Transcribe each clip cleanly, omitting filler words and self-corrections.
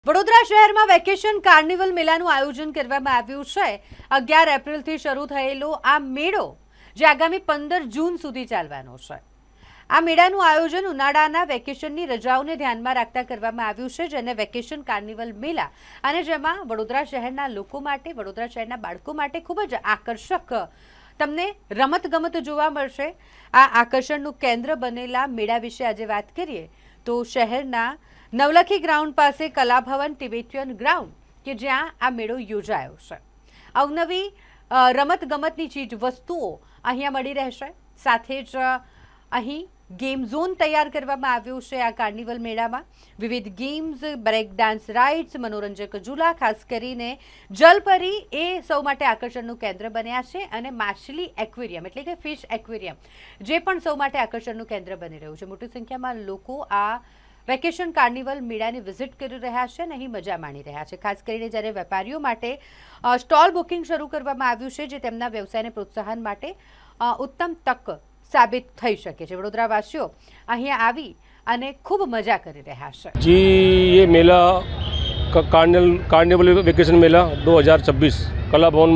વડોદરા શહેરમાં vacation carnival મેળાનું આયોજન કરવામાં આવ્યું છે। 11 એપ્રિલથી શરૂ થયેલો આ મેળો જે આગામી 15 જૂન સુધી ચાલવાનો છે। આ મેળાનું આયોજન ઉનાળાના વેકેશનની રજાઓને ધ્યાનમાં રાખતા કરવામાં આવ્યું છે, જેને વેકેશન કાર્નિવલ મેળા અને જેમાં વડોદરા શહેરના લોકો માટે, વડોદરા શહેરના બાળકો માટે ખૂબ જ આકર્ષક તમને રમતગમત જોવા મળશે। આ આકર્ષણનું કેન્દ્ર બનેલા મેળા વિશે આજે વાત કરીએ તો શહેરના નવલખી ગ્રાઉન્ડ પાસે કલાભવન ટિબેટિયન ગ્રાઉન્ડ કે જ્યાં આ મેળો યોજાયો છે। અવનવી રમતગમતની ચીજ વસ્તુઓ અહીંયા મળી રહેશે। સાથે જ અહીં ગેમ ઝોન તૈયાર કરવામાં આવ્યો છે। આ કાર્નિવલ મેળામાં વિવિધ ગેમ્સ, બ્રેક ડાન્સ રાઇડ્સ, મનોરંજક ઝૂલા, ખાસ કરીને જલપરી એ સૌ માટે આકર્ષણનું કેન્દ્ર બન્યા છે અને માછલી એક્વેરિયમ એટલે કે ફિશ એક્વેરિયમ જે પણ સૌ માટે આકર્ષણનું કેન્દ્ર બની રહ્યું છે। મોટી સંખ્યામાં લોકો આ વેકેશન કાર્નિવલ મેળાની વિઝિટ કરી રહ્યા છે અને અહીં મજા માણી રહ્યા છે। ખાસ કરીને જ્યારે વેપારીઓ માટે સ્ટોલ બુકિંગ શરૂ કરવામાં આવ્યું છે, જે તેમના વ્યવસાયને પ્રોત્સાહન માટે ઉત્તમ તક સાબિત થઈ શકે છે। વડોદરાવાસીઓ અહીંયા આવી અને ખૂબ મજા કરી રહ્યા છે। जी, ये मेला कार्निवल वेकेशन मेला 2026 कला भवन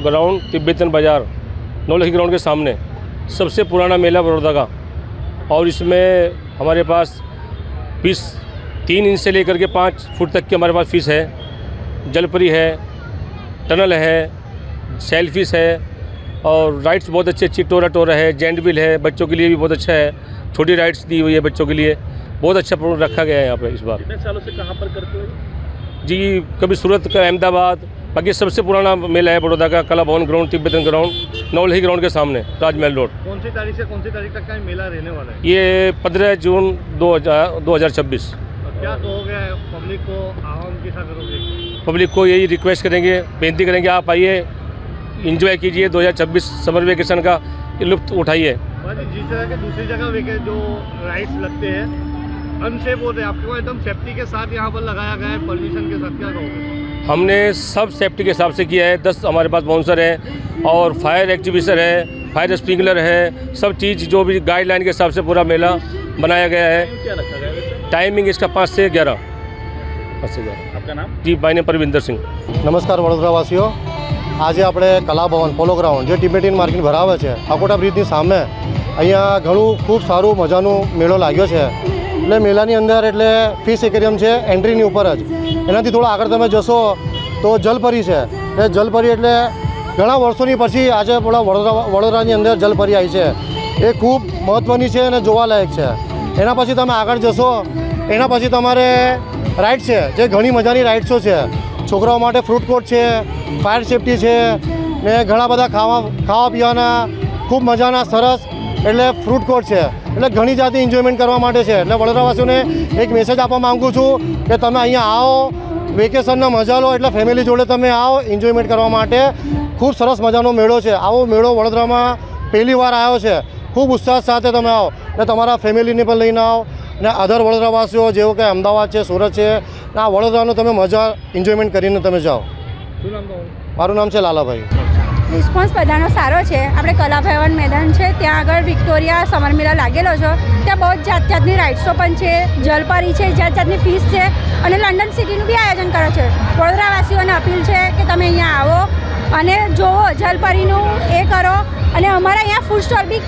ग्राउंड तिब्बतन बाज़ार नौलखी ग्राउंड के सामने सबसे पुराना मेला बड़ौदा का, और इसमें हमारे पास फिश 3 इंच से लेकर के 5 फुट तक की हमारे पास फिश है, जलपरी है, टनल है, सेलफिश है और राइड्स बहुत अच्छी अच्छी टोरा टोरा है, जेंट व्हील है, बच्चों के लिए भी बहुत अच्छा है। छोटी राइड्स दी हुई है बच्चों के लिए, बहुत अच्छा प्रोग्राम रखा गया है यहाँ पे इस बार। कितने सालों से कहाँ पर करते हो? जी, कभी सूरत का, अहमदाबाद, बाकी सबसे पुराना मेला है बड़ौदा का कला भवन ग्राउंड तिब्बतन ग्राउंड नौलखी ग्राउंड के सामने राजमहल रोड। कौन सी तारीख से कौन सी तारीख तक का ये मेला रहने वाला है? ये 15 जून 2026। क्या कहोगे पब्लिक को, आवाम कैसा करोगे? पब्लिक को यही रिक्वेस्ट करेंगे, बेनती करेंगे, आप आइए, एंजॉय कीजिए 2026 समर वेकेशन का लुत्फ उठाइए। जिस तरह के दूसरी जगह जो राइड्स लगते हैं अनसेफ होते हैं, आपको एकदम सेफ्टी के साथ यहाँ पर लगाया गया है, परमिशन के साथ, क्या कहोगे? हमने सब सेफ्टी के हिसाब से किया है। 10 हमारे पास बाउंसर है और फायर एक्टिविशन है, फायर स्प्रिंकलर है, सब चीज़ जो भी गाइडलाइन के हिसाब से पूरा मेला बनाया गया है। क्या रखा गया है? टाइमिंग इसका 5 से 11। आपका नाम? जी, भाई ने परविंदर सिंह। નમસ્કાર વડોદરાવાસીઓ, આજે આપણે કલાભવન પોલો ગ્રાઉન્ડ જે ટિબેટિયન માર્કેટ ભરાવે છે અકોટા બ્રિજની સામે અહીંયા ઘણું ખૂબ સારું મજાનું મેળો લાગ્યો છે। એટલે મેળાની અંદર એટલે ફિશ એક્વેરિયમ છે એન્ટ્રીની ઉપર જ, એનાથી થોડા આગળ તમે જશો તો જલપરી છે। એ જલપરી એટલે ઘણા વર્ષોની પછી આજે વડોદરાની અંદર જલપરી આવી છે, એ ખૂબ મહત્ત્વની છે અને જોવાલાયક છે। એના પછી તમે આગળ જશો, એના પછી તમારે રાઇડ છે જે ઘણી મજાની રાઇડ્સો છે। છોકરાઓ માટે ફ્રૂટ કોર્ટ છે, ફાયર સેફટી છે ને ઘણા બધા ખાવા પીવાના ખૂબ મજાના સરસ એટલે ફ્રૂટ કોર્ટ છે। એટલે ઘણી જાતની એન્જોયમેન્ટ કરવા માટે છે। એટલે વડોદરાવાસીઓને એક મેસેજ આપવા માગું છું કે તમે અહીંયા આવો, વેકેશનનો મજા લો, એટલે ફેમિલી જોડે તમે આવો એન્જોયમેન્ટ કરવા માટે। ખૂબ સરસ મજાનો મેળો છે। આવો મેળો વડોદરામાં પહેલી વાર આવ્યો છે। ખૂબ ઉત્સાહ સાથે તમે આવો ને તમારા ફેમિલીને પણ લઈને આવો ને અધર વડોદરાવાસીઓ જેવો કે અમદાવાદ છે, સુરત છે, ને આ વડોદરાનો તમે મજા એન્જોયમેન્ટ કરીને તમે જાઓ। શું નામ કહું? મારું નામ છે લાલાભાઈ। રિસ્પોન્સ બધાનો સારો છે। આપણે કલાભવન મેદાન છે ત્યાં આગળ વિક્ટોરિયા સમર મેળા લાગેલો છે, ત્યાં બહુ જ જાતની રાઇડ્સો પણ છે, જલપરી છે, જાતની ફિશ છે અને લંડન સિટીનું બી આયોજન કરે છે। વડોદરાવાસીઓને અપીલ છે કે તમે અહીંયા આવો અને જુઓ, જલપરીનું એ કરો। અને અમારા અહીંયા ફૂડ સ્ટોલ બી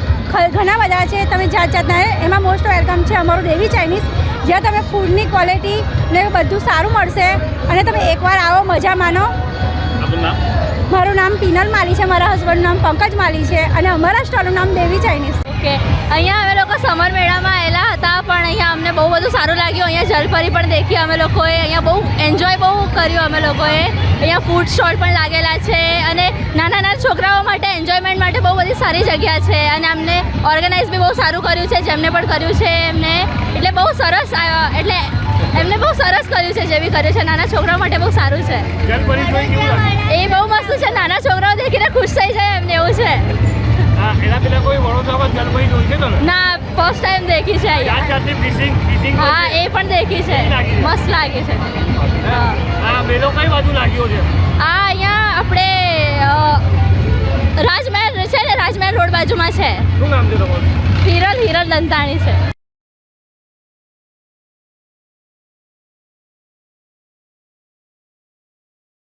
ઘણા બધા છે, તમે જાતના એમાં મોસ્ટ વેલકમ છે અમારું દેવી ચાઇનીઝ, જ્યાં તમે ફૂડની ક્વોલિટી ને બધું સારું મળશે અને તમે એકવાર આવો, મજા માનો। મારું નામ પીનલ માલી છે, મારા હસબન્ડનું નામ પંકજ માલી છે અને અમારા સ્ટોલનું નામ દેવી ચાઇનીઝ। ઓકે, અહીંયા અમે લોકો સમર મેળામાં આવેલા હતા, પણ અહીંયા અમને બહુ બધું સારું લાગ્યું। અહીંયા જલપરી પણ દેખી અમે લોકોએ, અહીંયા બહુ એન્જોય બહુ કર્યું અમે લોકોએ। અહીંયા ફૂડ સ્ટોલ પણ લાગેલા છે અને નાના છોકરાઓ માટે એન્જોયમેન્ટ માટે બહુ બધી સારી જગ્યા છે અને અમને ઓર્ગેનાઇઝ બી બહુ સારું કર્યું છે, જેમને પણ કર્યું છે એમને, એટલે બહુ સરસ, એટલે એમને બહુ સરસ કર્યું છે, જે બી કર્યું છે નાના છોકરાઓ માટે બહુ સારું છે। જલપરી જોઈ કેવું લાગે? એ બહુ મસ્ત છે, નાના છોકરાઓ દેખીને ખુશ થઈ જાય એમને, એવું છે। એના પહેલા કોઈ વડોદરામાં જલપરી જોઈ છે તમે? ના, ફર્સ્ટ ટાઈમ દેખી છે અહીંયા। જાતની ફિશિંગ હા, એ પણ દેખી છે, મસ્ત લાગી છે। આ મેળો કઈ બાજુ લાગ્યો છે? આ અહીંયા આપણે રાજમહેલ છે ને, રાજમહેલ રોડ બાજુમાં છે। શું નામ છે તમારું? હિરલ દંતાણી છે।